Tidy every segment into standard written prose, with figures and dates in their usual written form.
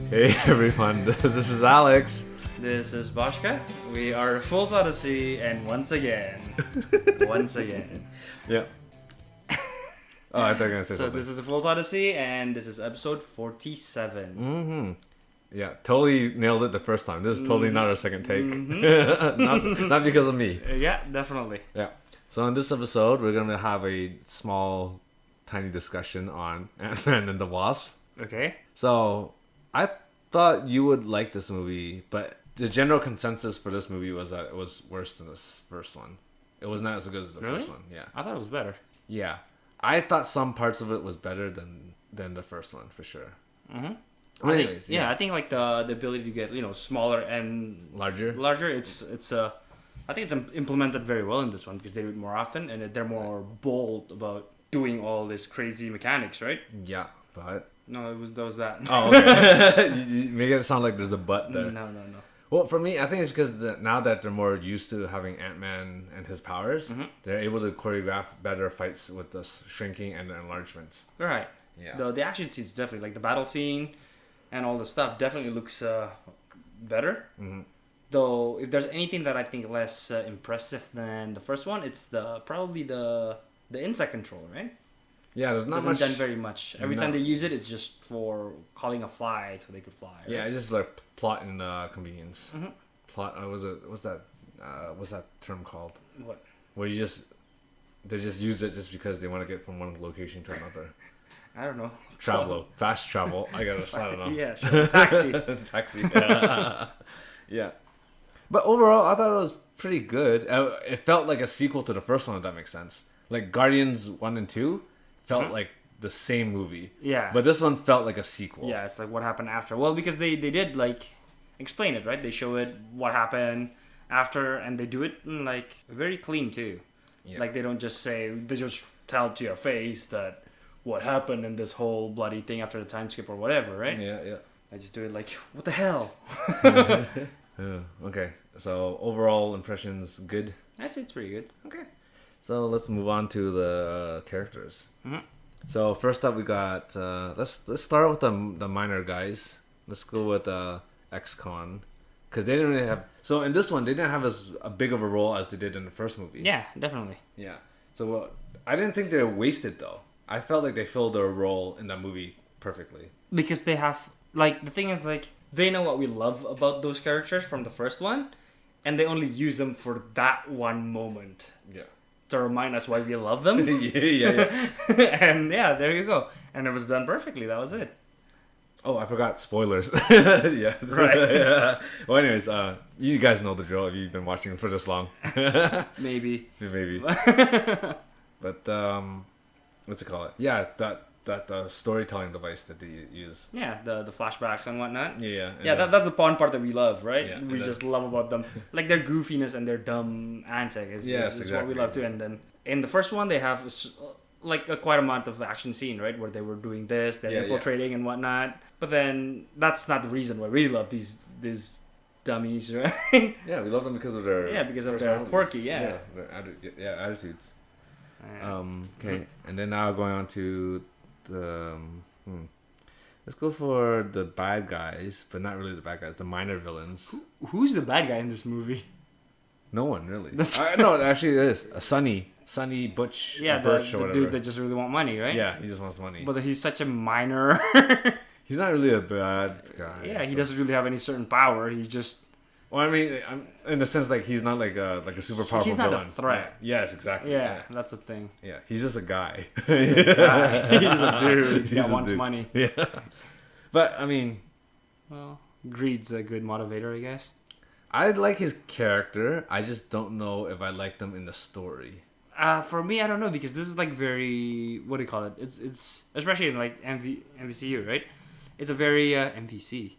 Hey everyone, this is Alex. This is Boscha. We are Full Odyssey, and once again. Yeah. Oh, I thought you were gonna say So something. this is a Full Odyssey, and this is episode 47. Mm-hmm. Yeah, totally nailed it the first time. This is totally not our second take. not because of me. Yeah, definitely. Yeah. So in this episode, we're gonna have a small, tiny discussion on Ant-Man and the Wasp. Okay. So I thought you would like this movie, but the general consensus for this movie was that it was worse than this first one. It was not as good as the Really? first one. Yeah. I thought it was better. Yeah. I thought some parts of it was better than the first one for sure. Mm-hmm. Well, anyways, I think like the ability to get smaller and larger. It's I think it's implemented very well in this one because they do it more often and they're more bold about doing all this crazy mechanics, right? Yeah, but No, that was that. oh, okay. you make it sound like there's a but there. No. Well, for me, I think it's because now that they're more used to having Ant-Man and his powers, they're able to choreograph better fights with the shrinking and the enlargements. Right. Yeah. The action scenes definitely, like the battle scene and all the stuff, definitely looks better. Mm-hmm. Though, if there's anything that I think less impressive than the first one, it's probably the insect control, right? Yeah, there's not Doesn't much. done very much. Every time they use it, it's just for calling a fly so they could fly. Right? Yeah, it's just like plot and convenience. Mm-hmm. Plot. What's that term called? What? Where they just use it just because they want to get from one location to another. I don't know. Fast travel. I don't know. Yeah, sure. Taxi. Taxi. Yeah. But overall, I thought it was pretty good. It felt like a sequel to the first one, if that makes sense. Like Guardians 1 and 2 felt like the same movie. Yeah. But this one felt like a sequel. Yeah, it's like what happened after. Well, because they did like explain it, right? They show it what happened after, and they do it like very clean too. Yeah. Like they don't just they just tell to your face that what happened in this whole bloody thing after the time skip or whatever, right? Yeah. I just do it like, what the hell? Okay. So overall impressions good. I'd say it's pretty good. Okay. So let's move on to the characters. Mm-hmm. So first up we got let's start with the minor guys. Let's go with ex-con, because they didn't really have. So in this one they didn't have as big of a role as they did in the first movie. Yeah, definitely. Yeah. So I didn't think they were wasted though. I felt like they filled their role in that movie perfectly. Because they have like the thing is like they know what we love about those characters from the first one, and they only use them for that one moment. Yeah. To remind us why we love them. yeah. And yeah, there you go. And it was done perfectly. That was it. Oh, I forgot spoilers. Yeah. Right. Yeah. Well, anyways, you guys know the drill if you've been watching for this long. Maybe. Maybe. But what's it called? Yeah, that storytelling device that they use. Yeah, the flashbacks and whatnot. Yeah. That's the fun part that we love, right? Yeah, We just love about them. Like their goofiness and their dumb antics is what we love too. And then in the first one, they have like a quite amount of action scene, right? Where they were doing this, they're infiltrating and whatnot. But then that's not the reason why we love these dummies, right? Yeah, we love them because of their because of their quirky, their attitudes. Okay, and then now going on to the let's go for the bad guys, but not really the bad guys, the minor villains. Who's the bad guy in this movie? No one really. No, actually there is a Sonny Butch. Yeah, Birch the or whatever. dude that just really want money, right? Yeah, he just wants money. But he's such a minor. He's not really a bad guy. Yeah, he doesn't really have any certain power. He's just. Well, I mean, in the sense like he's not like a super powerful He's not villain. a threat. Yeah. Yes, exactly. Yeah, that's the thing. Yeah, he's just a guy. He's a guy. He's a dude that wants money. Yeah. But I mean, well, greed's a good motivator, I guess. I like his character. I just don't know if I like them in the story. For me, I don't know, because this is like very, what do you call it? It's especially in like MVCU, right? It's a very MVC,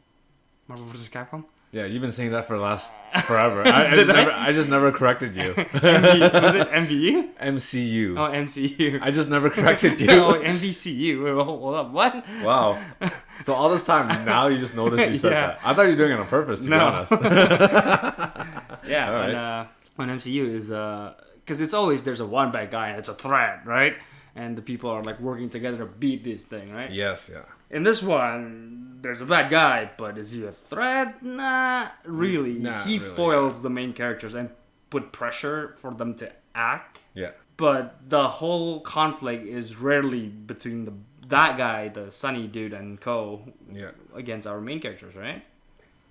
Marvel vs. Capcom. Yeah, you've been saying that for the last forever. I just never corrected you. Was it MVU? MCU. Oh, MCU. I just never corrected you. Oh, MVCU. Wait, hold up. What? Wow. So all this time, now you just noticed you said that. I thought you were doing it on purpose, to be honest. Yeah, all right. when MCU is... because it's always there's a one bad guy and it's a threat, right? and the people are like working together to beat this thing, right? Yes, yeah. In this one, there's a bad guy, but is he a threat? Not really. He really, foils the main characters and put pressure for them to act. Yeah. But the whole conflict is rarely between that guy, the Sunny dude, and Ko against our main characters, right?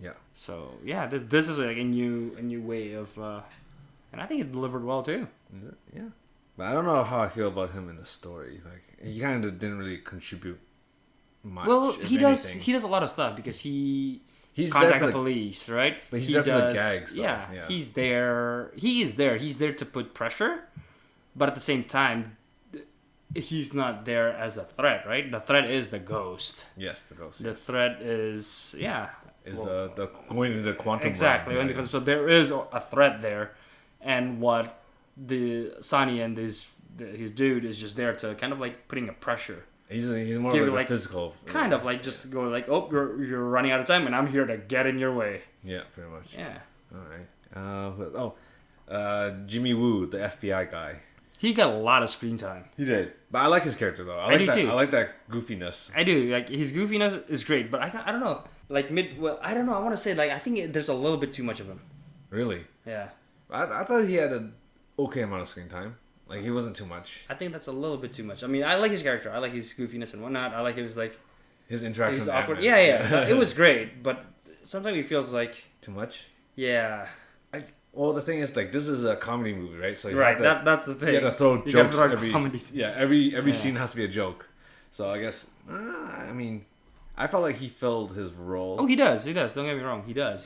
Yeah. So yeah, this is like a new way of, and I think it delivered well too. Yeah. But I don't know how I feel about him in the story. Like he kind of didn't really contribute much. Well, he does. He does a lot of stuff because he's contact the police, right? But he's definitely gags. Yeah, he's there. He is there. He's there to put pressure, but at the same time, he's not there as a threat, right? The threat is the ghost. Yes, the ghost. The threat is the going into the quantum exactly. realm. So there is a threat there, and what the Sunny and his dude is just there to kind of like putting a pressure. He's more like a physical. Kind of like just go like, oh, you're running out of time, and I'm here to get in your way. Yeah, pretty much. Yeah. All right. Jimmy Woo, the FBI guy. He got a lot of screen time. He did, but I like his character though. I do too. I like that goofiness. I do. Like his goofiness is great, but I don't know. Like I don't know. I want to say like I think there's a little bit too much of him. Really? Yeah. I thought he had an okay amount of screen time. Like he wasn't too much. I think that's a little bit too much. I mean, I like his character. I like his goofiness and whatnot. I like his like his interaction. He's awkward. Yeah. It was great, but sometimes he feels like too much. Yeah. Well, the thing is, like, this is a comedy movie, right? So that's the thing. You have to throw jokes every scene has to be a joke. So I guess I mean, I felt like he filled his role. Oh, he does. Don't get me wrong. He does.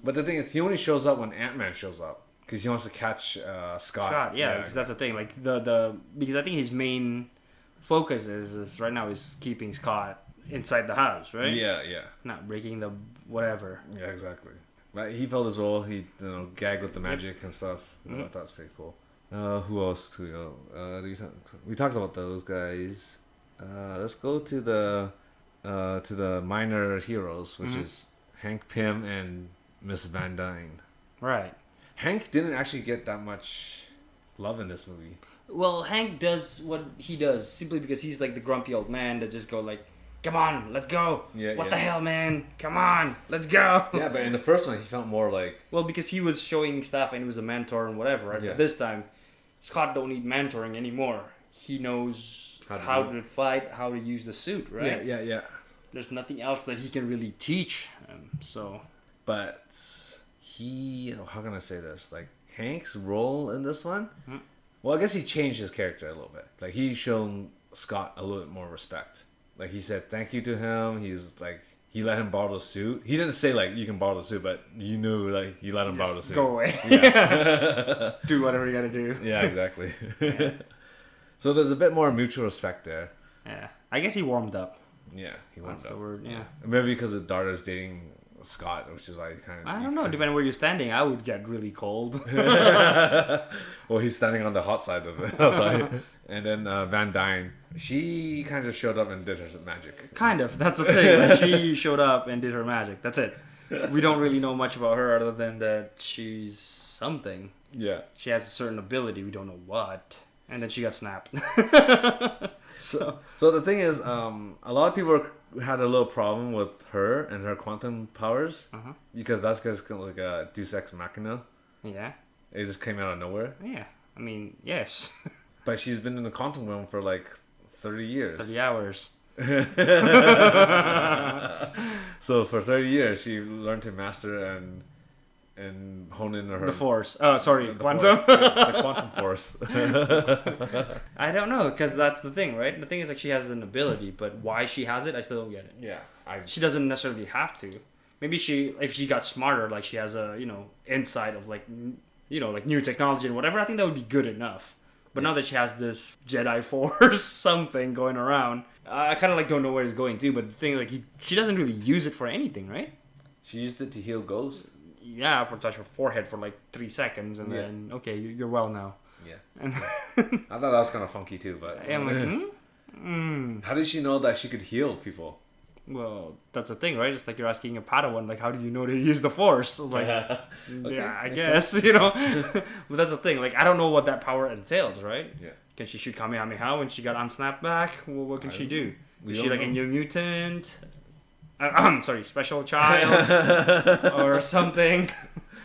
But the thing is, he only shows up when Ant-Man shows up. Because he wants to catch Scott. Yeah, because that's the thing. Like because I think his main focus is right now is keeping Scott inside the house, right? Yeah. Not breaking the whatever. Yeah, exactly. But he filled his role. He gagged with the magic and stuff. Mm-hmm. I thought that was pretty cool. Who else? We talked about those guys. Let's go to the minor heroes, which is Hank Pym and Miss Van Dyne. Right. Hank didn't actually get that much love in this movie. Well, Hank does what he does simply because he's like the grumpy old man that just go like, come on, let's go. What the hell, man? Come on, let's go. Yeah, but in the first one, he felt more like... Well, because he was showing stuff and he was a mentor and whatever, right? Yeah. But this time, Scott don't need mentoring anymore. He knows how to fight, how to use the suit, right? Yeah. There's nothing else that he can really teach him, so... But... how can I say this? Like, Hank's role in this one, well, I guess he changed his character a little bit. Like, he's shown Scott a little bit more respect. Like, he said thank you to him. He's like, he let him borrow the suit. He didn't say like, you can borrow the suit, but you knew like, you let him borrow the suit. Go away. Yeah. Just do whatever you gotta do. Yeah, exactly. Yeah. So there's a bit more mutual respect there. Yeah, I guess he warmed up. Yeah, he warmed up. That's the word. Yeah. Maybe because his daughter's dating Scott, which is why I don't know. Depending where you're standing, I would get really cold. Well, he's standing on the hot side of it. And then Van Dyne, she kind of showed up and did her magic. Kind of. That's the thing. Like, she showed up and did her magic. That's it. We don't really know much about her other than that she's something. Yeah. She has a certain ability. We don't know what. And then she got snapped. So the thing is, a lot of people had a little problem with her and her quantum powers because that's just like a Deus Ex Machina. Yeah. It just came out of nowhere. Yeah. I mean, yes. But she's been in the quantum realm for like 30 years. 30 hours. So for 30 years, she learned to master and hone in her... The force. Oh, sorry. Quantum. The quantum force. I don't know, because that's the thing, right? The thing is, like, she has an ability, but why she has it, I still don't get it. Yeah. She doesn't necessarily have to. Maybe if she got smarter, like she has a, insight of like, like new technology and whatever, I think that would be good enough. But now that she has this Jedi Force something going around, I kind of like don't know where it's going to. But the thing, like, she doesn't really use it for anything, right? She used it to heal ghosts. Yeah, for touch her forehead for like 3 seconds, and then okay, you're well now. Yeah. And I thought that was kind of funky too, but I'm like, How did she know that she could heal people? Well, that's the thing, right? It's like you're asking a Padawan, like, how do you know to use the Force? Like, okay, I guess, But that's the thing. Like, I don't know what that power entails, right? Yeah. Can she shoot Kamehameha when she got unsnapped back? Well, what can she do? Is she like a new mutant? Sorry, special child or something?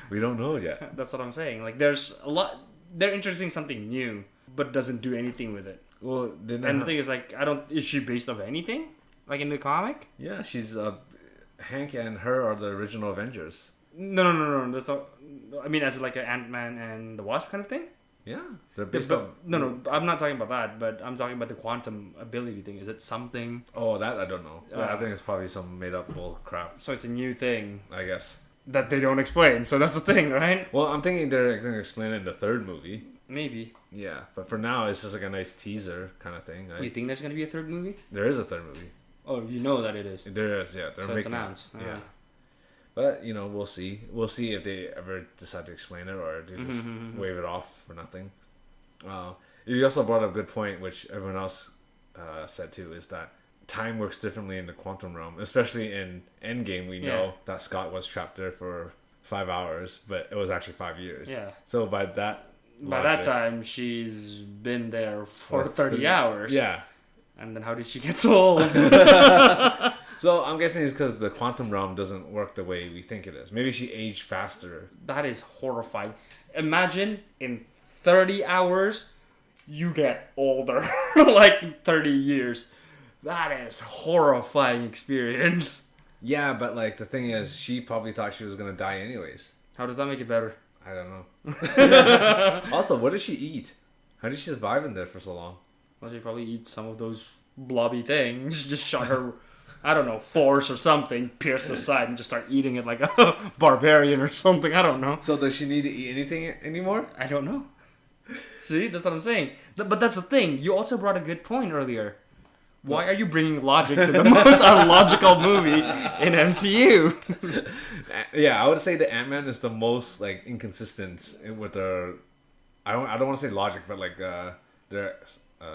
We don't know yet. That's what I'm saying. Like, there's a lot. They're introducing something new, but doesn't do anything with it. Well, and the thing is, like, is she based off anything? Like in the comic? Yeah, she's Hank and her are the original Avengers. No. That's not. I mean, as like an Ant-Man and the Wasp kind of thing. Yeah, they're based on. No. I'm not talking about that. But I'm talking about the quantum ability thing. Is it something? Oh, that I don't know. I think it's probably some made up bull crap. So it's a new thing, I guess, that they don't explain. So that's the thing, right? Well, I'm thinking they're going to explain it in the third movie. Maybe. Yeah, but for now, it's just like a nice teaser kind of thing. Right? You think there's going to be a third movie? There is a third movie. Oh, you know that it is. There is, yeah. So it's announced. Yeah. But, we'll see. We'll see if they ever decide to explain it or they just wave it off for nothing. You also brought up a good point, which everyone else said too, is that time works differently in the quantum realm. Especially in Endgame, we know that Scott was trapped there for 5 hours, but it was actually 5 years. Yeah. So by that time, she's been there for 30 hours. Yeah. And then how did she get so old? So I'm guessing it's because the quantum realm doesn't work the way we think it is. Maybe she aged faster. That is horrifying. Imagine in 30 hours, you get older. Like 30 years. That is horrifying experience. Yeah, but like the thing is, she probably thought she was going to die anyways. How does that make it better? I don't know. Also, what did she eat? How did she survive in there for so long? Well, she probably eats some of those blobby things. Just shot her, I don't know, force or something, pierce the side and just start eating it like a barbarian or something. I don't know. So does she need to eat anything anymore? I don't know. See, that's what I'm saying. But that's the thing. You also brought a good point earlier. Why are you bringing logic to the most unlogical movie in MCU? Yeah, I would say the Ant-Man is the most like inconsistent with their. I don't want to say logic, but like their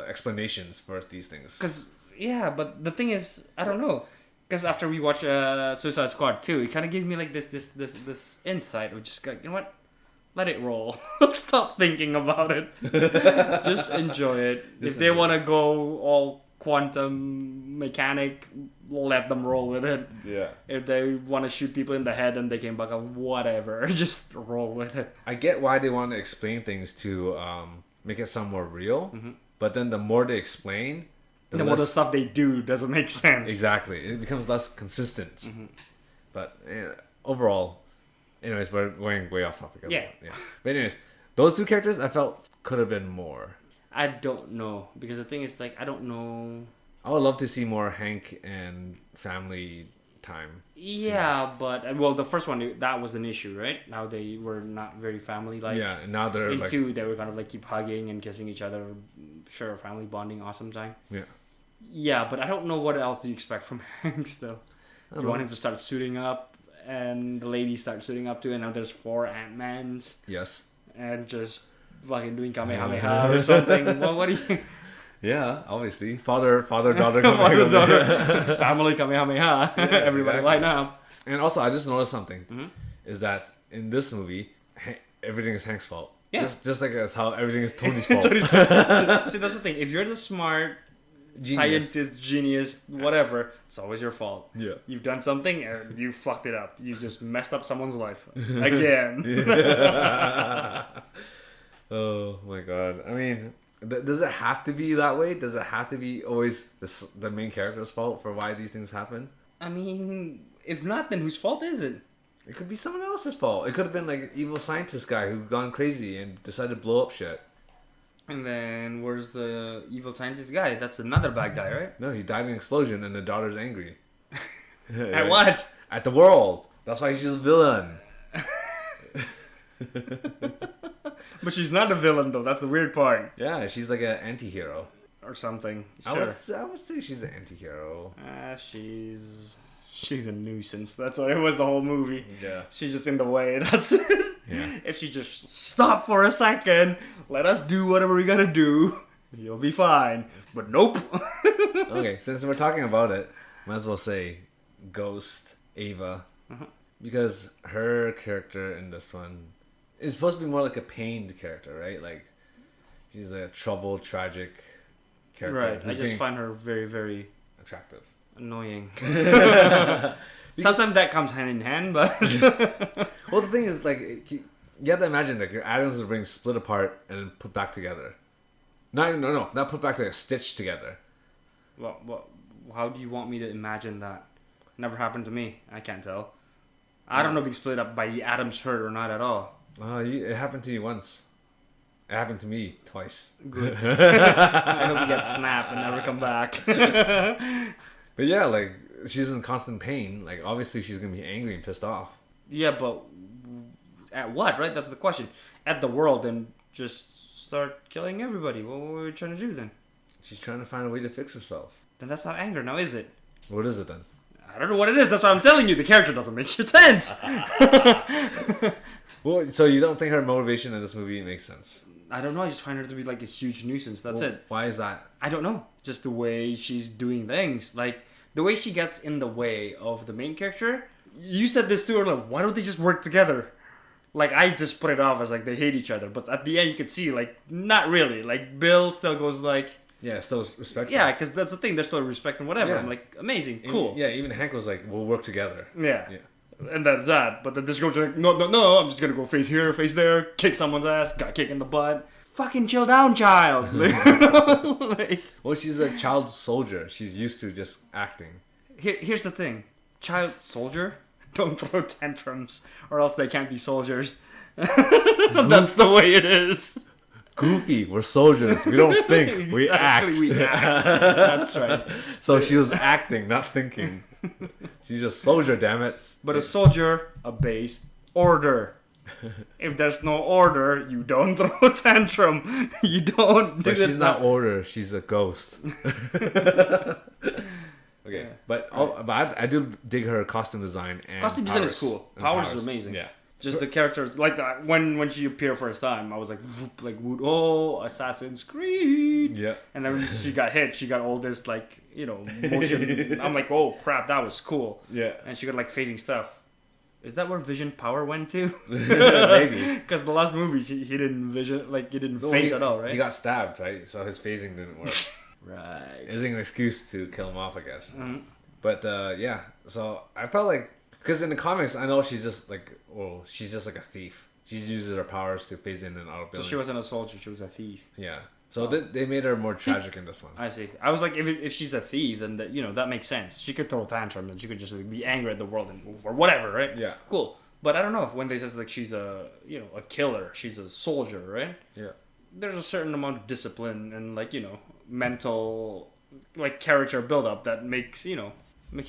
explanations for these things. But the thing is, I don't know. Because after we watch Suicide Squad 2, it kind of gave me like this insight of just like, you know what? Let it roll. Stop thinking about it. Just enjoy it. If they want to go all quantum mechanic, let them roll with it. Yeah. If they want to shoot people in the head and they can buck up, whatever. Just roll with it. I get why they want to explain things to make it sound more real, but then the more they explain, the more the stuff they do doesn't make sense. Exactly. It becomes less consistent. But overall, anyways, we're going way off topic. Yeah. But anyways, those two characters I felt could have been more. I don't know. Because the thing is, like, I don't know. I would love to see more Hank and family time. Yeah, but, well, the first one, that was an issue, right? Now they were not very family-like. Yeah, and now they're in 2, they were kind of like keep hugging and kissing each other. Sure, family bonding, awesome time. Yeah. Yeah, but I don't know what else do you expect from Hank still. You want him to start suiting up, and the ladies start suiting up too, and now there's 4 Ant-Mans. Yes. And just fucking doing Kamehameha or something. Well, what do you... Yeah, obviously. Father, daughter, daughter. Family Kamehameha. Yeah, everybody line up. And also, I just noticed something. Is that in this movie, everything is Hank's fault. Yeah. Just like that's how everything is Tony's fault. See, that's the thing. If you're the smart... scientist, genius, whatever, it's always your fault. Yeah. You've done something and you fucked it up. You just messed up someone's life. Again. Oh my god. I mean, does it have to be that way? Does it have to be always the main character's fault for why these things happen? I mean, if not, then whose fault is it? It could be someone else's fault. It could have been like an evil scientist guy who gone crazy and decided to blow up shit. And then where's the evil scientist guy? That's another bad guy, right? No, he died in an explosion and the daughter's angry. At what? At the world. That's why she's a villain. But she's not a villain though. That's the weird part. Yeah, she's like an anti-hero. Or something. Sure. I would say she's an anti-hero. She's a nuisance. That's why it was the whole movie. Yeah. She's just in the way. That's it. Yeah. If she just stop for a second, let us do whatever we gotta do, you'll be fine. But nope. Okay, since we're talking about it, might as well say Ghost Ava. Because her character in this one is supposed to be more like a pained character, right? Like, She's a troubled, tragic character. Right. I just find her very, very attractive. Annoying. Sometimes that comes hand in hand, but well, the thing is, like, you have to imagine like your atoms are being split apart and then put back together. Not put back together, stitched together. Well, how do you want me to imagine that? Never happened to me. I can't tell. I don't know being split up by the atoms hurt or not at all. It happened to you once. It happened to me twice. Good. I hope you get snapped and never come back. But yeah, like, she's in constant pain. Like, obviously she's gonna be angry and pissed off. Yeah, but at what, right? That's the question. At the world, and just start killing everybody. What were we trying to do then? She's trying to find a way to fix herself. Then that's not anger now, is it? What is it then? I don't know what it is. That's what I'm telling you. The character doesn't make sense. Well, so you don't think her motivation in this movie makes sense? I don't know. I just find her to be like a huge nuisance. That's it. Why is that? I don't know. Just the way she's doing things. Like, the way she gets in the way of the main character. You said this too earlier. Why don't they just work together? Like, I just put it off as like they hate each other. But at the end, you could see, like, not really. Like, Bill still goes like... Yeah, still respectful. Yeah, because that's the thing. They're still respect and whatever. Yeah. I'm like, amazing, cool. Even Hank was like, we'll work together. Yeah. And that's that. But then this goes like, no, I'm just going to go face here, face there, kick someone's ass, got kicked in the butt. Fucking chill down, child. Like, well, she's a child soldier. She's used to just acting. Here's the thing. Child soldier, don't throw tantrums or else they can't be soldiers. That's the way it is. Goofy, we're soldiers. We don't think, we act. We act. That's right. So she was acting, not thinking. She's a soldier, damn it. But a soldier obeys order. If there's no order, you don't throw a tantrum. You don't do But she's not order, she's a ghost. Okay, but I do dig her costume design and costume design is cool. Powers is amazing. Yeah. Just the characters, like that, when she appeared first time, I was like, Assassin's Creed. Yeah. And then when she got hit, she got all this, like, motion. I'm like, oh crap, that was cool. Yeah. And she got like phasing stuff. Is that where Vision power went to? Maybe. Because the last movie, he didn't phase at all, right? He got stabbed, right? So his phasing didn't work. Right. It was an excuse to kill him off, I guess. Mm-hmm. But yeah, so I felt like, because in the comics, I know she's just like a thief. She uses her powers to phase in and out of buildings. So she wasn't a soldier, she was a thief. Yeah. So they made her more tragic in this one. I see. I was like, if she's a thief, then that makes sense. She could throw a tantrum and she could just be angry at the world and move or whatever, right? Yeah. Cool. But I don't know if when they says like she's a killer, she's a soldier, right? Yeah. There's a certain amount of discipline and like mental like character buildup that makes you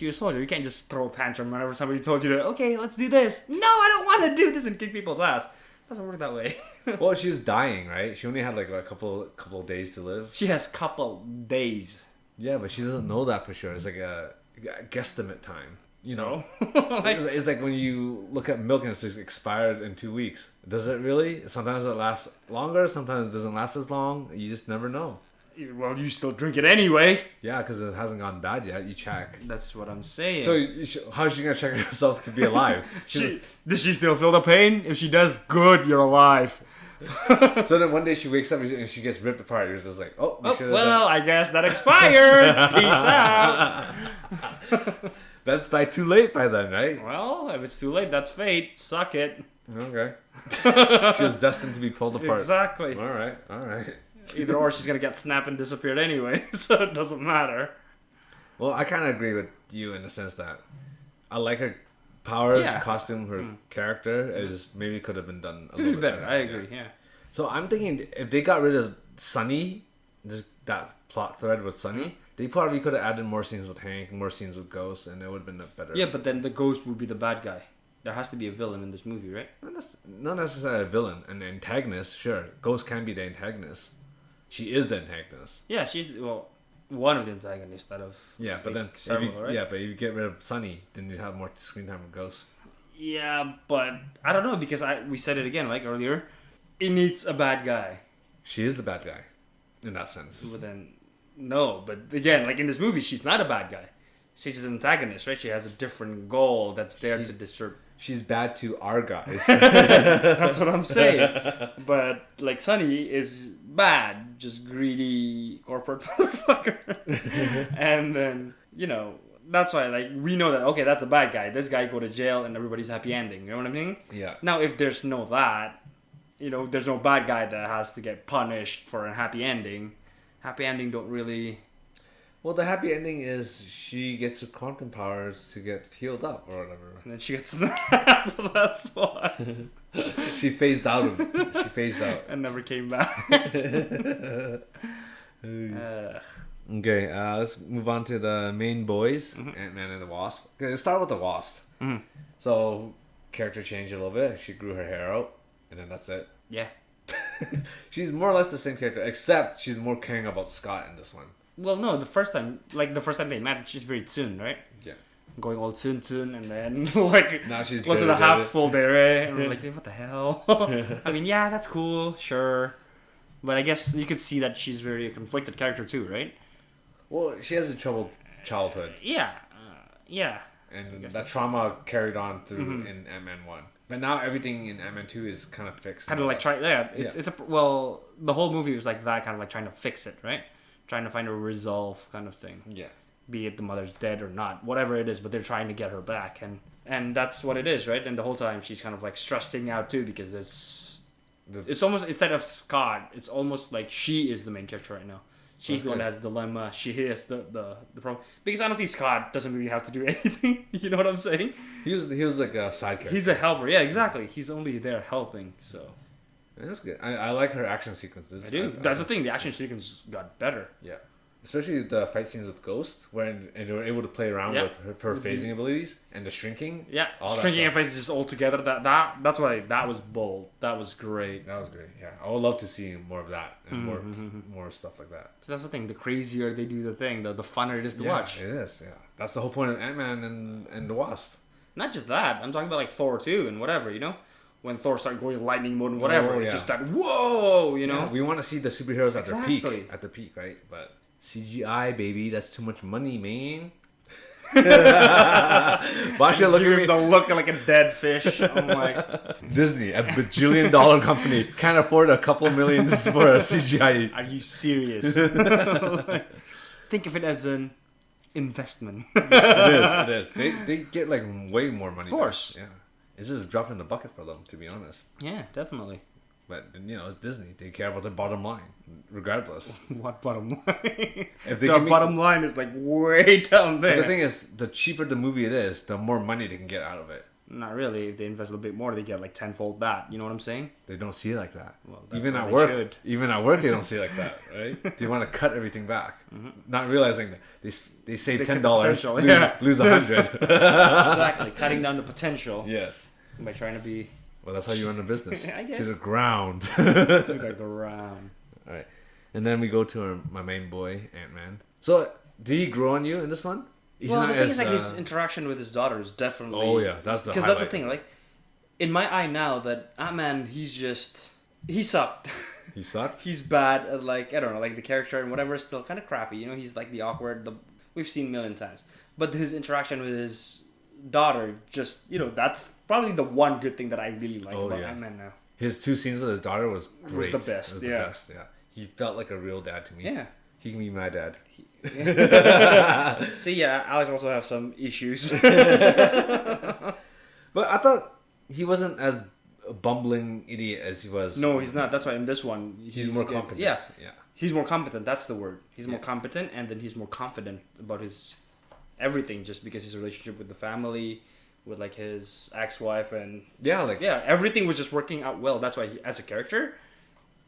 a soldier. You can't just throw a tantrum whenever somebody told you to, okay, let's do this. No, I don't want to do this and kick people's ass. Doesn't work that way. Well, she was dying, right? She only had like a couple of days to live. She has couple days. Yeah, but she doesn't know that for sure. It's like a guesstimate time. So? It's like when you look at milk and it's expired in 2 weeks. Does it really? Sometimes it lasts longer. Sometimes it doesn't last as long. You just never know. Well, you still drink it anyway. Yeah, because it hasn't gone bad yet. You check. That's what I'm saying. So how is she going to check herself to be alive? Does she still feel the pain? If she does, good, you're alive. So then one day she wakes up and she gets ripped apart. You're just like, I guess that expired. Peace out. That's too late by then, right? Well, if it's too late, that's fate. Suck it. Okay. She was destined to be pulled apart. Exactly. All right. Either or, she's gonna get snapped and disappeared anyway, so it doesn't matter. Well, I kind of agree with you in the sense that I like her powers, costume, her character is maybe could have been done a little bit better. I agree. Yeah. So I'm thinking if they got rid of Sunny, that plot thread with Sunny, they probably could have added more scenes with Hank, more scenes with Ghost, and it would have been a better. Yeah, but then the Ghost would be the bad guy. There has to be a villain in this movie, right? Not necessarily a villain, an antagonist. Sure, Ghost can be the antagonist. She is the antagonist. Yeah, she's one of the antagonists out of. Yeah, but then if you get rid of Sunny, then you have more screen time with Ghost. Yeah, but I don't know because we said it again like earlier. It needs a bad guy. She is the bad guy, in that sense. But then, no. But again, like in this movie, she's not a bad guy. she's an antagonist, right? She has a different goal that's there to disturb. She's bad to our guys. That's what I'm saying. But like Sunny is bad, just greedy corporate motherfucker. And then, you know, that's why like we know that okay, that's a bad guy. This guy go to jail and everybody's happy ending. You know what I mean? Yeah. Now if there's no that, you know, there's no bad guy that has to get punished for a happy ending. Happy ending don't really. Well, the happy ending is she gets her quantum powers to get healed up or whatever. And then she gets snapped. That's why. She phased out of it. She phased out. And never came back. Okay, let's move on to the main boys, Ant-Man and the Wasp. Okay, let's start with the Wasp. Mm-hmm. So, character changed a little bit. She grew her hair out, and then that's it. Yeah. She's more or less the same character, except she's more caring about Scott in this one. Well, no, the first time they met, she's very Tsun, right? Yeah. Going all Tsun, and then like now she's was it a half full beret, and we're like, what the hell? I mean, yeah, that's cool, sure, but I guess you could see that she's very a conflicted character too, right? Well, she has a troubled childhood. Yeah, yeah. And that trauma carried on through in Ant-Man 1. But now everything in Ant-Man 2 is kind of fixed. Kind of like the whole movie was like that, kind of like trying to fix it, right? Trying to find a resolve kind of thing. Yeah. Be it the mother's dead or not, whatever it is, but they're trying to get her back, and that's what it is, right? And the whole time she's kind of like stressing out too because it's almost, instead of Scott, it's almost like she is the main character right now. She's the one that has the dilemma. She is the problem. Because honestly, Scott doesn't really have to do anything. You know what I'm saying? He was like a side character. He's a helper. Yeah, exactly. He's only there helping. So that's good. I like her action sequences. I do. That's the thing. The action sequence got better. Yeah. Especially the fight scenes with Ghost, and they were able to play around with her phasing abilities and the shrinking. Yeah, all shrinking and phasing just all together. That's why that was bold. That was great. That was great. Yeah, I would love to see more of that and more stuff like that. So that's the thing. The crazier they do the thing, the funner it is to watch. It is. Yeah, that's the whole point of Ant-Man and the Wasp. Not just that. I'm talking about like Thor 2 and whatever. You know. When Thor started going lightning mode and whatever, just that whoa, you know. Yeah, we want to see the superheroes at their peak. At the peak, right? But CGI, baby, that's too much money, man. Boscha look at me. The look like a dead fish. I'm like, Disney, a bajillion-dollar company, can't afford a couple millions for a CGI. Are you serious? Think of it as an investment. It is. They get like way more money. Of course. Yeah. It's just a drop in the bucket for them, to be honest. Yeah, definitely. But, you know, it's Disney. They care about the bottom line, regardless. What bottom line? If the bottom line is like way down there. But the thing is, the cheaper the movie it is, the more money they can get out of it. Not really. If they invest a little bit more, they get like tenfold that. You know what I'm saying? They don't see it like that. Well, even at work, they don't see it like that, right? They want to cut everything back, not realizing that they save $10, lose $100. Exactly, cutting down the potential. Yes, by trying to be. Well, that's how you run a business. I guess. To the ground. To the ground. All right, and then we go to my main boy, Ant-Man. So, did he grow on you in this one? The thing is, like, his interaction with his daughter is definitely... Oh, yeah, that's the highlight. Because that's the thing, like, in my eye now, that Ant-Man, he sucked. He sucked? He's bad at, like, I don't know, like, the character and whatever is still kind of crappy, you know? He's, like, the awkward, we've seen a million times. But his interaction with his daughter, just, you know, that's probably the one good thing that I really like about Ant-Man now. His 2 scenes with his daughter was great. It was the best, the best, yeah. He felt like a real dad to me. Yeah. He can be my dad. See, yeah, Alex also have some issues. But I thought he wasn't as a bumbling idiot as he was. No, he's not. That's why in this one... He's more competent. Yeah. He's more competent. That's the word. He's more competent, and then he's more confident about his everything, just because his relationship with the family, with like his ex-wife, and... everything was just working out well. That's why, as a character,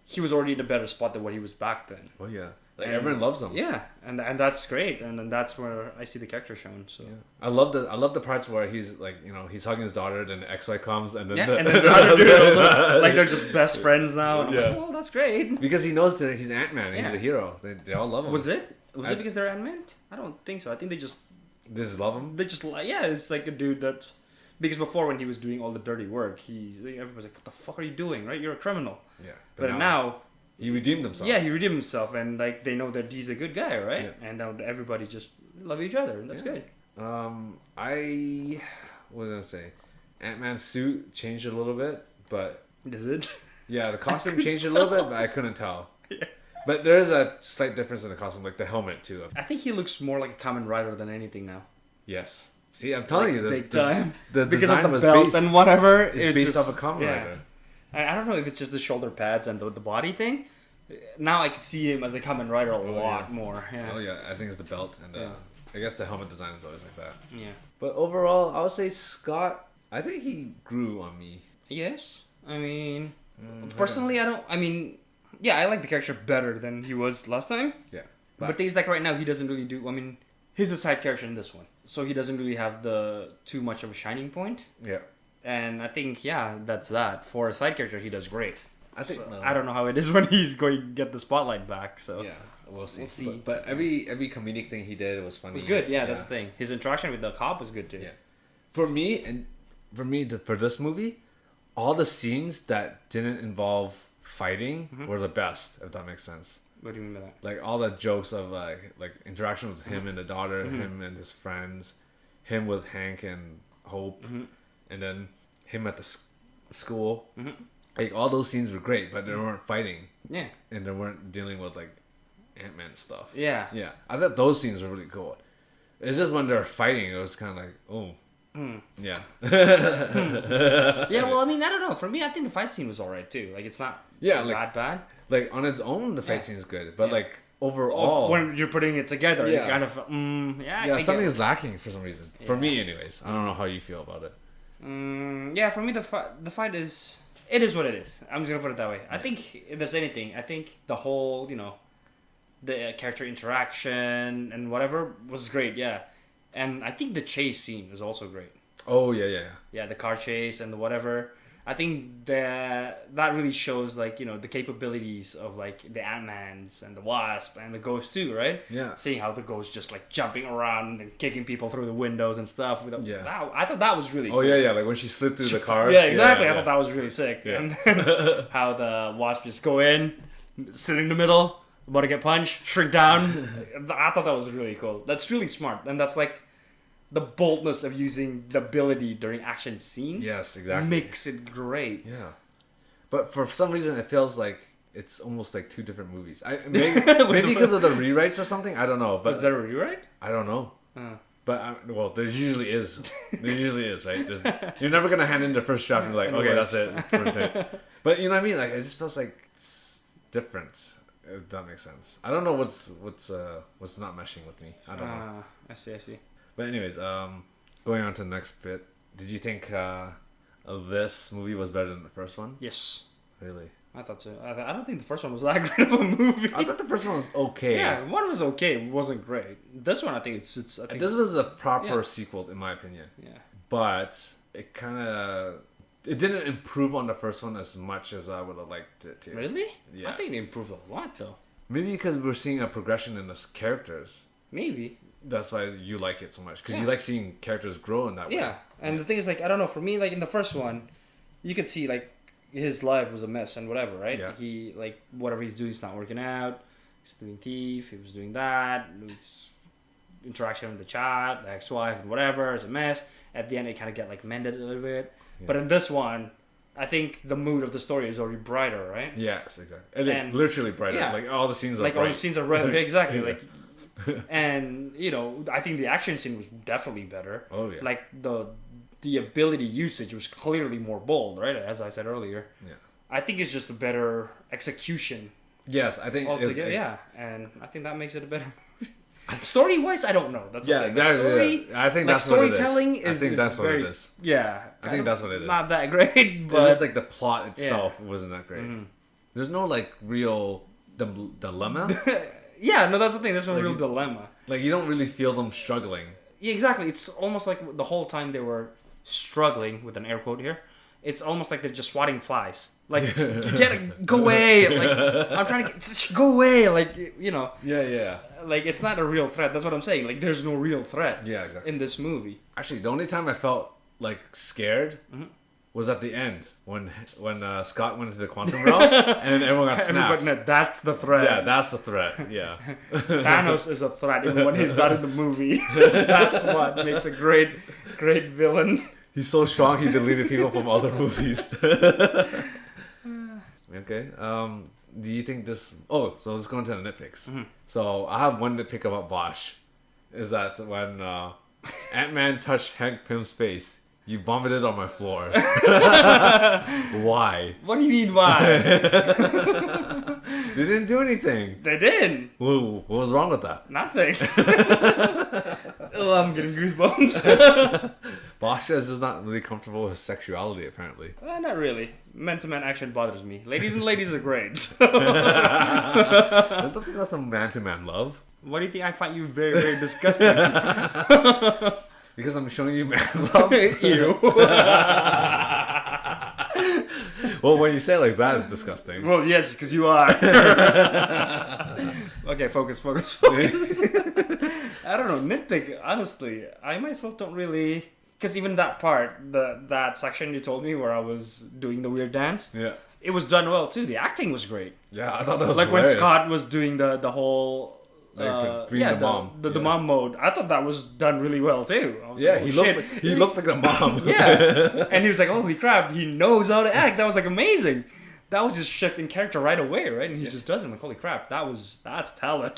he was already in a better spot than what he was back then. Oh, yeah. Like, everyone loves him. Yeah, and that's great, and then that's where I see the character shown. So I love the parts where he's like, you know, he's hugging his daughter, then the ex-wife comes, and then and then the other dude also, like, they're just best friends now. And I'm like, well, that's great because he knows that he's Ant-Man. And he's a hero. They all love him. Was it because they're Ant-Man? I don't think so. I think they just love him. They just like it's like a dude that. Because before, when he was doing all the dirty work, everybody was like, "What the fuck are you doing? Right? You're a criminal." Yeah. But now He redeemed himself. Yeah, he redeemed himself, and like they know that he's a good guy, right? Yeah. And now everybody just love each other, and that's good. What was I gonna say? Ant-Man's suit changed a little bit, but Does it? yeah, the costume changed a little bit, but I couldn't tell. Yeah. But there is a slight difference in the costume, like the helmet too. I think he looks more like a Kamen Rider than anything now. Yes. See, I'm telling you, big time. The Because design of the was belt based, and whatever. it's based off a Kamen Rider. I don't know if it's just the shoulder pads and the body thing. Now I could see him as a Kamen Rider a lot more. Yeah. Oh yeah, I think it's the belt and I guess the helmet design is always like that. Yeah. But overall, I would say Scott. I think he grew on me. Yes. I mean, personally, I mean, yeah, I like the character better than he was last time. Yeah. But things like right now, he doesn't really do. I mean, he's a side character in this one, so he doesn't really have too much of a shining point. Yeah. And I think that's that. For a side character, he does great. I think I don't know how it is when he's going to get the spotlight back. So yeah, we'll see. We'll see. But every comedic thing he did was funny. It was good. Yeah, that's the thing. His interaction with the cop was good too. Yeah. For this movie, all the scenes that didn't involve fighting were the best. If that makes sense. What do you mean by that? Like all the jokes of like interaction with him and the daughter, him and his friends, him with Hank and Hope, and then him at the school. Like all those scenes were great, but they weren't fighting. Yeah. And they weren't dealing with like Ant-Man stuff. Yeah. Yeah. I thought those scenes were really cool. It's just when they're fighting, it was kind of like, oh. Yeah. Yeah, well, I mean, I don't know. For me, I think the fight scene was alright too. Like, it's not that bad. Like, on its own, the fight scene is good. But, like, overall... When you're putting it together, you kind of... yeah, something is lacking for some reason. Yeah. For me, anyways. I don't know how you feel about it. Yeah, for me, the fight is... It is what it is. I'm just going to put it that way. Yeah. I think, if there's anything, I think the whole, the character interaction and whatever was great, yeah. And I think the chase scene was also great. Oh, yeah. Yeah, the car chase and the whatever. I think that really shows, like, the capabilities of, like, the Ant-Mans and the Wasp and the Ghost too, right? Yeah. Seeing how the Ghost just, like, jumping around and kicking people through the windows and stuff. Wow, I thought that was really cool. Yeah, like when she slid through the car. Yeah, exactly. I thought that was really sick. Yeah. And then how the Wasp just go in, sit in the middle, about to get punched, shrink down. I thought that was really cool. That's really smart. And that's, like, the boldness of using the ability during action scene. Yes, exactly. Makes it great. Yeah. But for some reason, it feels like it's almost like two different movies. Maybe because of the rewrites or something. I don't know. But is that a rewrite? I don't know. But well, there usually is. There usually is, right? You're never gonna hand in the first draft and be like, okay, that's it. But you know what I mean? Like, it just feels like it's different. If that makes sense. I don't know what's not meshing with me. I don't know. I see. But anyways, going on to the next bit. Did you think this movie was better than the first one? Yes. Really? I thought so. I don't think the first one was that great of a movie. I thought the first one was okay. Yeah, one was okay. It wasn't great. This one, I think it's this was a proper sequel, in my opinion. Yeah. But it didn't improve on the first one as much as I would have liked it to. Really? Yeah. I think it improved a lot, though. Maybe because we're seeing a progression in the characters. Maybe. That's why you like it so much, because you like seeing characters grow in that way. Yeah, and the thing is, like, I don't know, for me, like, in the first one, you could see, like, his life was a mess and whatever, right? Yeah. He, like, whatever he's doing, he's not working out, he's doing thief, he was doing that, his interaction with the child, the ex-wife, and whatever, is a mess. At the end, it kind of get, like, mended a little bit. Yeah. But in this one, I think the mood of the story is already brighter, right? Yes, exactly. And literally brighter. Yeah. Like, all the scenes are like, bright. all the scenes are brighter, exactly, like... And I think the action scene was definitely better. Oh yeah. Like the ability usage was clearly more bold, right? As I said earlier. Yeah. I think it's just a better execution. Yes, I think altogether. Yeah, and I think that makes it a better. Story wise, I don't know. That's the thing. Story. I think that's what it is. Storytelling is. I think that's what it is. Yeah. I think that's what it is. Not that great, but it's just like the plot itself wasn't that great. Mm-hmm. There's no like real dilemma. Yeah, no, that's the thing. There's no real dilemma. Like, you don't really feel them struggling. Yeah, exactly. It's almost like the whole time they were struggling, with an air quote here, it's almost like they're just swatting flies. Like, go away. Like, I'm trying to go away. Like, Yeah. Like, it's not a real threat. That's what I'm saying. Like, there's no real threat. Yeah, exactly. In this movie. Actually, the only time I felt, like, scared was at the end when Scott went into the quantum realm and everyone got snapped. But no, that's the threat. Yeah, that's the threat. Yeah. Thanos is a threat even when he's not in the movie. That's what makes a great villain. He's so strong he deleted people from other movies. Okay. Do you think this... Oh, so let's go into the nitpicks. Mm-hmm. So I have one nitpick about Bosch. Is that when Ant-Man touched Hank Pym's face, you vomited on my floor. Why? What do you mean why? They didn't do anything. They didn't. Whoa, what was wrong with that? Nothing. Oh, I'm getting goosebumps. Boscha is just not really comfortable with his sexuality, apparently. Not really. Man-to-man action bothers me. Ladies are great. I don't think that's some man-to-man love. Why do you think I find you very, very disgusting? Because I'm showing you man love? Ew. Well, when you say it like that, it's disgusting. Well, yes, because you are. Okay, focus. I don't know, nitpick, honestly. I myself don't really... Because even that part, that section you told me where I was doing the weird dance, yeah, it was done well too. The acting was great. Yeah, I thought that was like hilarious. When Scott was doing the whole... the mom. The mom mode. I thought that was done really well too. I was yeah, like, he looked like the mom. Yeah, and he was like, holy crap, he knows how to act. That was like amazing. That was just shifting character right away, right? And he just does it. I'm like, holy crap, that's talent.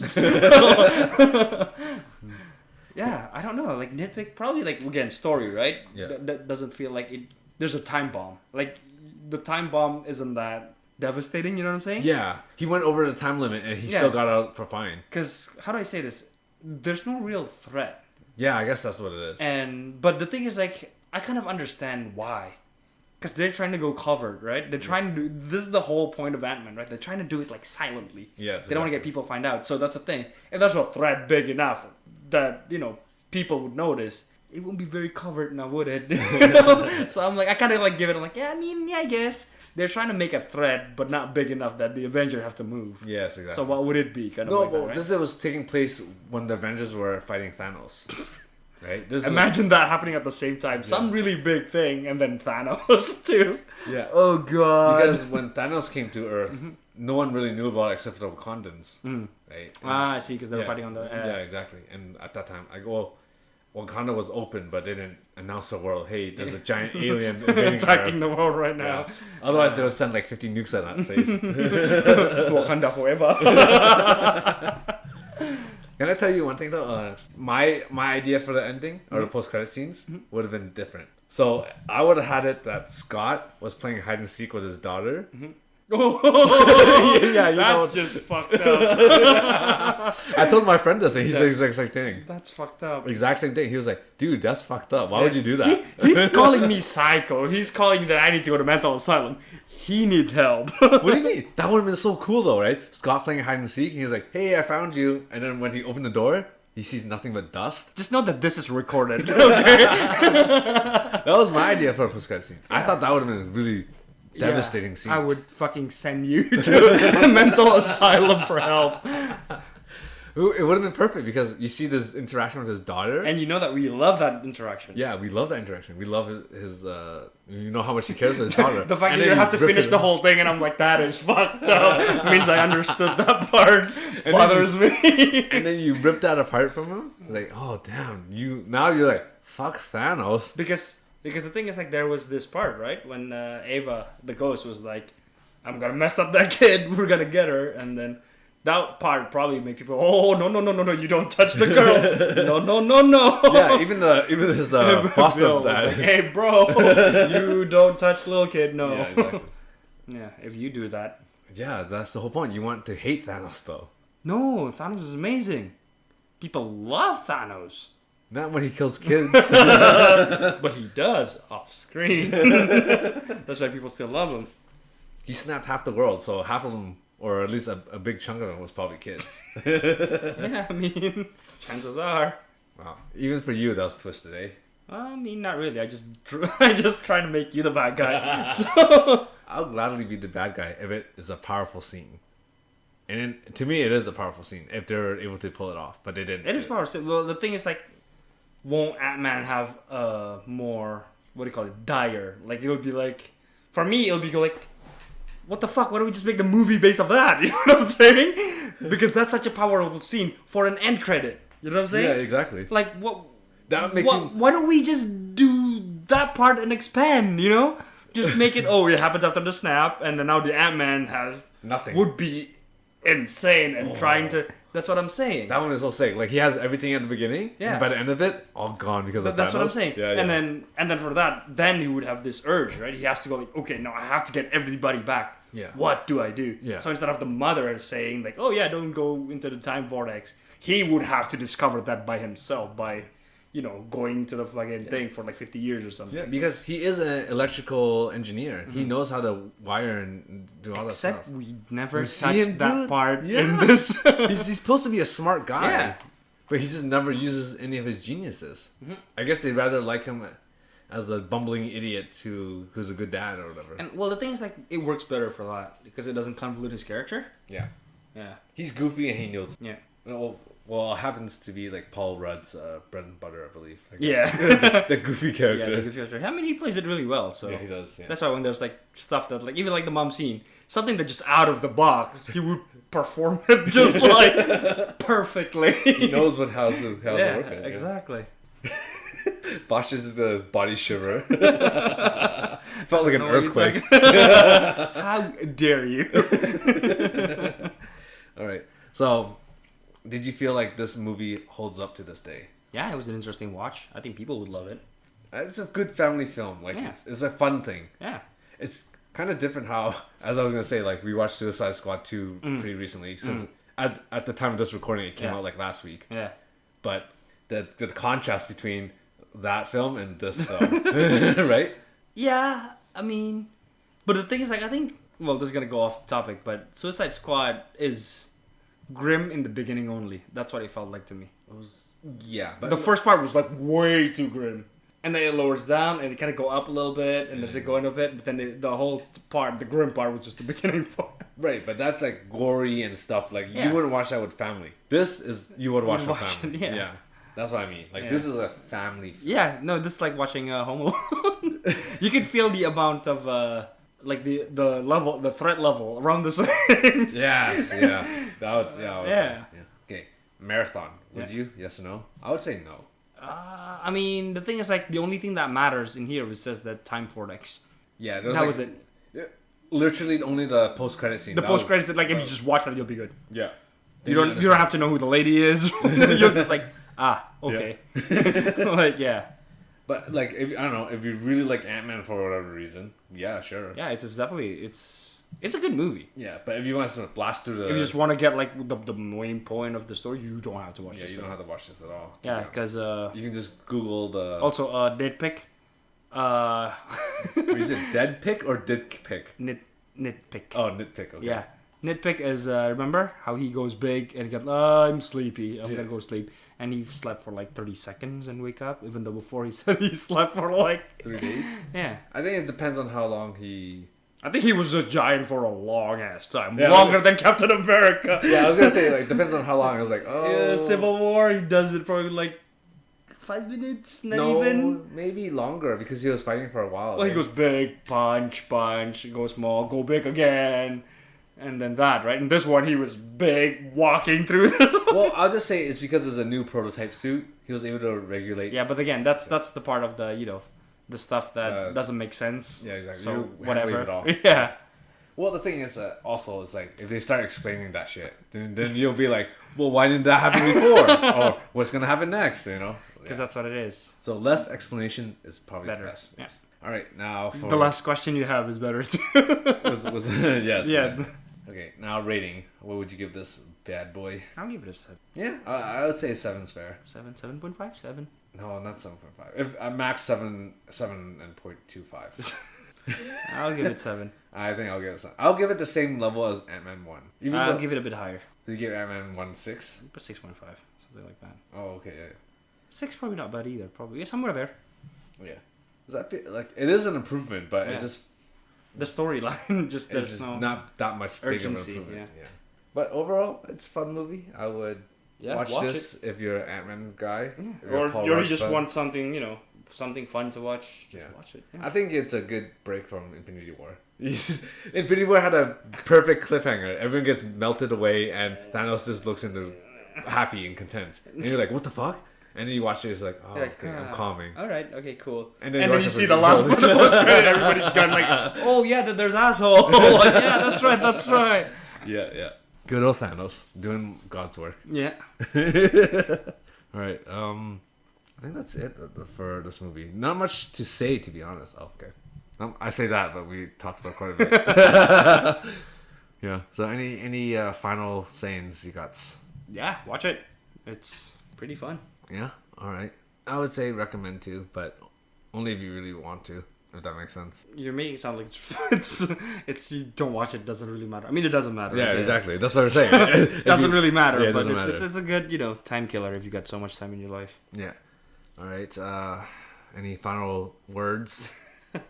Yeah, I don't know. Like nitpick, probably like again story, right? Yeah. That doesn't feel like it. There's a time bomb. Like the time bomb isn't that devastating. You know what I'm saying? Yeah, he went over the time limit and he still got out for fine. Because how do I say this? There's no real threat. Yeah, I guess that's what it is. But the thing is, like, I kind of understand why. Because they're trying to go covered, right? They're trying to do... This is the whole point of Ant-Man, right? They're trying to do it, like, silently. Yes. They don't want to get people to find out. So that's the thing. If there's a threat big enough that, you know, people would notice, it won't be very covered now, would it? You know? So I'm like, I kind of, like, give it, I'm like, yeah, I mean, yeah, I guess. They're trying to make a threat, but not big enough that the Avengers have to move. Yes, exactly. So what would it be? Kind of like but that, right? this was taking place when the Avengers were fighting Thanos. Right? Imagine that happening at the same time. Some really big thing, and then Thanos too. Yeah. Oh god. Because when Thanos came to Earth, no one really knew about it except for the Wakandans. Right? I see, because they were fighting on the... yeah, exactly. And at that time, I go, well, Wakanda was open, but they didn't announce the world, hey, there's a giant alien attacking the world right now. Yeah. Otherwise, they would send like 50 nukes at that place. Wakanda forever. Can I tell you one thing though? My idea for the ending or the post-credit scenes would have been different. So I would have had it that Scott was playing hide and seek with his daughter. Yeah, that's just fucked up. I told my friend this, and he said the exact same thing. That's fucked up. Exact same thing. He was like, "Dude, that's fucked up. Why would you do that?" See, he's calling me psycho. He's calling me that I need to go to mental asylum. He needs help. What do you mean? That would have been so cool though, right? Scott playing hide and seek, and he's like, "Hey, I found you," and then when he opened the door, he sees nothing but dust. Just know that this is recorded. Okay? That was my idea for a post-credit scene. I thought that would have been really devastating scene. I would fucking send you to a mental asylum for help. It would have been perfect because you see this interaction with his daughter. And you know that we love that interaction. Yeah, we love that interaction. We love his you know how much he cares for his daughter. The fact that you have to finish the whole thing and I'm like, that is fucked up, means I understood that part. Bothers me. And then you rip that apart from him. Like, oh damn, now you're like, fuck Thanos. Because the thing is, like, there was this part, right? When Ava, the ghost, was like, I'm gonna mess up that kid, we're gonna get her. And then that part probably make people, oh, no, you don't touch the girl. No. Yeah, even his foster dad. Like, hey, bro, you don't touch little kid, no. Yeah, exactly. Yeah, if you do that. Yeah, that's the whole point. You want to hate Thanos, though. No, Thanos is amazing. People love Thanos. Not when he kills kids. But he does off screen. That's why people still love him. He snapped half the world, so half of them, or at least a big chunk of them, was probably kids. Yeah, I mean, chances are. Wow. Even for you, that was twisted, eh? I mean, not really. I just try to make you the bad guy. So I'll gladly be the bad guy if it is a powerful scene. And to me, it is a powerful scene if they're able to pull it off, but they didn't. It is powerful. Well, the thing is, like, won't Ant-Man have more what do you call it, dire. Like it'll be like, for me, it'll be like, what the fuck? Why don't we just make the movie based off that? You know what I'm saying? Because that's such a powerful scene for an end credit. You know what I'm saying? Yeah, exactly. Like what? That makes why don't we just do that part and expand? You know, just make it. Oh, it happens after the snap, and then now the Ant-Man has nothing. Would be insane and trying to. That's what I'm saying. That one is so sick. Like he has everything at the beginning, and by the end of it, all gone because of that's what I'm saying. Yeah, and then for that, then he would have this urge, right? He has to go like, okay, no, I have to get everybody back. Yeah. What do I do? Yeah. So instead of the mother saying like, oh yeah, don't go into the time vortex, he would have to discover that by himself by, you know, going to the fucking thing for like 50 years or something. Yeah, because he is an electrical engineer. Mm-hmm. He knows how to wire and do all that stuff. Except we never touched that part in this. he's supposed to be a smart guy, but he just never uses any of his geniuses. Mm-hmm. I guess they'd rather like him as the bumbling idiot who's a good dad or whatever. And well, the thing is, like, it works better for that because it doesn't convolute his character. Yeah. Yeah. He's goofy and he knows. Yeah. Well, it happens to be like Paul Rudd's bread and butter, I believe. Like yeah. the goofy character. Yeah, the goofy character. I mean, he plays it really well. So yeah, he does. Yeah. That's why when there's like stuff that, like, even like the mom scene, something that's just out of the box, he would perform it just like perfectly. He knows how to work it. Exactly. Boscha's the body shiver. Felt like an earthquake. How dare you? Alright. So, did you feel like this movie holds up to this day? Yeah, it was an interesting watch. I think people would love it. It's a good family film. Like, it's a fun thing. Yeah. It's kind of different how, as I was going to say, like, we watched Suicide Squad 2 pretty recently. Since at the time of this recording, it came out like last week. Yeah. But the contrast between that film and this film, right? Yeah, I mean, but the thing is, like, I think, well, this is gonna go off topic, but Suicide Squad is grim in the beginning only. That's what it felt like to me. But the first part was like way too grim, and then it lowers down and it kind of go up a little bit, and there's it going a bit, but then the whole part, the grim part, was just the beginning part. Right, but that's like gory and stuff. Like you wouldn't watch that with family. This is you would watch with family. Yeah. That's what I mean. Like this is a family film. Yeah, no, this is like watching Home Alone. You could feel the amount of like the level, the threat level around the same. Yes, yeah. Okay, marathon. Would you? Yes or no? I would say no. I mean, the thing is, like, the only thing that matters in here is just the time vortex. Yeah, that was it. Literally only the post credit scene. The post credits, like, if you just watch that, you'll be good. Yeah. You don't have to know who the lady is. You're just like, okay. Like, yeah. But like, I don't know, if you really like Ant-Man for whatever reason, yeah, sure. Yeah, it's definitely it's a good movie. Yeah, but if you want to blast through the, if you just want to get like the main point of the story, you don't have to watch this. Yeah, you don't have to watch this at all. Yeah, because you can just Google the. Also, nitpick. Is it dead pick or did pick? Nitpick. Oh, nitpick. Okay. Yeah. Nitpick is remember how he goes big and goes, I'm sleepy, I'm gonna go sleep, and he slept for like 30 seconds and wake up, even though before he said he slept for like 3 days. Yeah, I think it depends on how long he. I think he was a giant for a long ass time, longer than Captain America. Yeah, I was gonna say like depends on how long. I was like, Civil War, he does it for like 5 minutes, even. Maybe longer because he was fighting for a while. Well, he goes big, punch, go small, go big again. And then that, right? And this one, he was big, walking through this. Well, I'll just say it's because it's a new prototype suit. He was able to regulate. Yeah, but again, that's the part of the, the stuff that doesn't make sense. Yeah, exactly. So, whatever. It all. Yeah. Well, the thing is, also, it's like, if they start explaining that shit, then you'll be like, well, why didn't that happen before? Or what's going to happen next, Because that's what it is. So, less explanation is probably better. The best. Yeah. All right, now for... The last question you have is better, too. Yes. Yeah. Okay, now rating. What would you give this bad boy? I'll give it a 7. Yeah, I would say 7's fair. 7.5? 7? No, not 7.5. If max 7 and 0.25. I'll give it 7. I think I'll give it 7. I'll give it the same level as Ant-Man 1. I'll give it a bit higher. So you give Ant-Man 1 6? But 6.5, something like that. Oh, okay, yeah. 6 probably not bad either. Probably somewhere there. Yeah, like it is an improvement, but it's just the storyline. There's just no not that much urgency. Big of an improvement. Yeah. But overall, it's a fun movie. I would watch this if you're an Ant-Man guy, or you just want something something fun to watch, just watch it. Yeah. I think it's a good break from Infinity War. Infinity War had a perfect cliffhanger. Everyone gets melted away, and Thanos just looks into happy and content. And you're like, what the fuck? And then you watch it, it's like, oh, okay, I'm calming. All right, okay, cool. And then you see the last one, the post credit, everybody's gone like, oh yeah, there's asshole. Like, yeah, that's right. Yeah. Good old Thanos doing God's work. Yeah. All right. I think that's it for this movie. Not much to say, to be honest. Oh, okay. I say that, but we talked about quite a bit. Yeah. So any final sayings you got? Yeah, watch it. It's pretty fun. Yeah. All right. I would say recommend to, but only if you really want to. If that makes sense. You're making it sound like it's you don't watch it, doesn't really matter. I mean, it doesn't matter. Yeah, exactly. That's what I'm saying. It doesn't really matter, yeah, but matter. It's a good, time killer if you got so much time in your life. Yeah. All right. Any final words?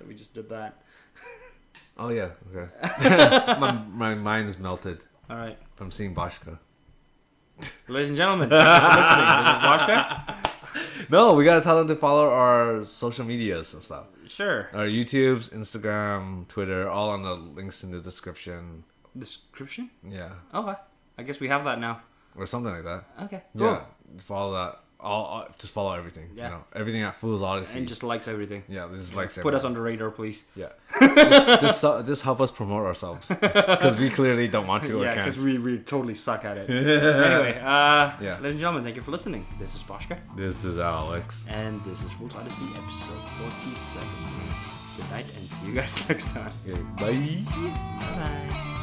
We just did that. Oh yeah. Okay. my mind is melted. All right. From seeing Boscha. Ladies and gentlemen, thank you for listening. This is Boscha. No, we gotta tell them to follow our social medias and stuff. Sure. Our YouTubes, Instagram, Twitter, all on the links in the description. Description? Yeah. Okay. I guess we have that now. Or something like that. Okay. Cool. Yeah. Follow that. Just follow everything. Yeah. Everything at Fool's Odyssey. And just likes everything. Yeah, this is likes everything. Put us on the radar, please. Yeah. just help us promote ourselves. Because we clearly don't want to or can't. Yeah, because we totally suck at it. Anyway, ladies and gentlemen, thank you for listening. This is Boscha. This is Alex. And this is Fool's Odyssey episode 47. Good night and see you guys next time. Okay, bye. Bye-bye.